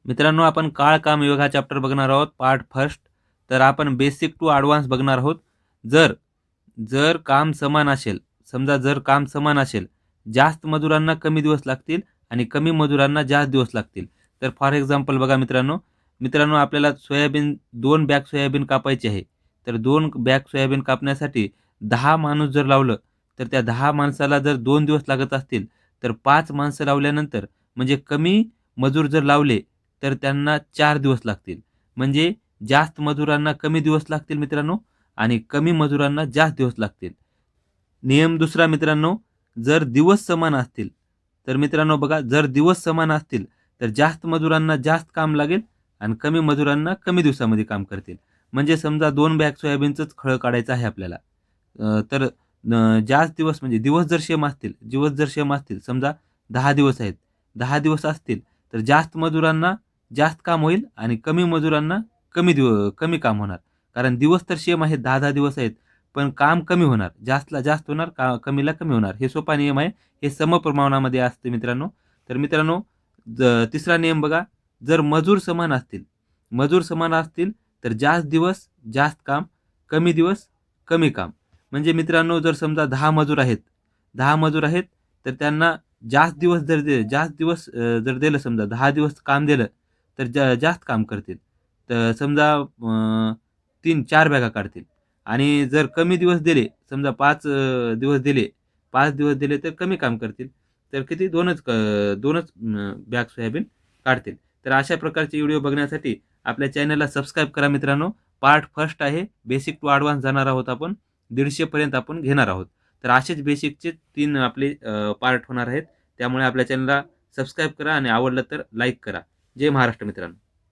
मित्रांनो, आपण काळ काम योग हा चॅप्टर बघणार आहोत पार्ट फर्स्ट. तर आपण बेसिक टू ॲडव्हान्स बघणार आहोत. जर जर काम समान असेल, समजा जर काम समान असेल, जास्त मजुरांना कमी दिवस लागतील आणि कमी मजुरांना जास्त दिवस लागतील. तर फॉर एक्झाम्पल बघा मित्रांनो, मित्रांनो आपल्याला सोयाबीन 2 बॅग सोयाबीन कापायची आहे. तर 2 बॅग सोयाबीन कापण्यासाठी 10 माणूस जर लावलं, तर त्या 10 माणसाला जर 2 दिवस लागत असतील, तर 5 माणसं लावल्यानंतर म्हणजे कमी मजूर जर लावले, तर त्यांना 4 दिवस लागतील. म्हणजे जास्त मजुरांना कमी दिवस लागतील मित्रांनो आणि कमी मजुरांना जास्त दिवस लागतील. नियम दुसरा मित्रांनो, जर दिवस समान असतील, तर मित्रांनो बघा, जर दिवस समान असतील, तर जास्त मजुरांना जास्त काम लागेल आणि कमी मजुरांना कमी दिवसामध्ये काम करतील. म्हणजे समजा 2 बॅग सोयाबीनचंच खळं काढायचं आहे आपल्याला. तर जास्त दिवस म्हणजे दिवस जर सेम असतील, समजा 10 दिवस आहेत. 10 दिवस असतील, तर जास्त मजुरांना जास्त काम होईल आणि कमी मजुरांना कमी काम होणार. कारण दिवस तर सेम आहेत, 10-10 दिवस आहेत. पण काम कमी होणार. जास्तला जास्त होणार, कमीला कमी होणार. हे सोपा नियम आहे. हे समप्रमाणामध्ये असते मित्रांनो. तर मित्रांनो, तिसरा नियम बघा, जर मजूर समान असतील, तर जास्त दिवस जास्त काम, कमी दिवस कमी काम. म्हणजे मित्रांनो, जर समजा 10 मजूर आहेत, तर त्यांना जास्त दिवस जर दिलं, समजा 10 दिवस काम दिलं, तर जास्त काम करतील. तर समजा 3-4 बॅगा काढतील. आणि जर कमी दिवस दिले, समजा 5 दिवस दिले तर कमी काम करतील. तर किती 2च बॅग सोयाबीन काढतील. तर अशा प्रकारचे व्हिडिओ बघण्यासाठी आपल्या चॅनलला सबस्क्राईब करा मित्रांनो. पार्ट फर्स्ट आहे. बेसिक टू ॲडव्हान्स जाणार आहोत आपण. 150 पर्यंत आपण घेणार आहोत. तर असेच बेसिकचे 3 आपले पार्ट होणार आहेत. त्यामुळे आपल्या चॅनलला सबस्क्राईब करा आणि आवडलं तर लाईक करा. जय महाराष्ट्र मित्रांनो.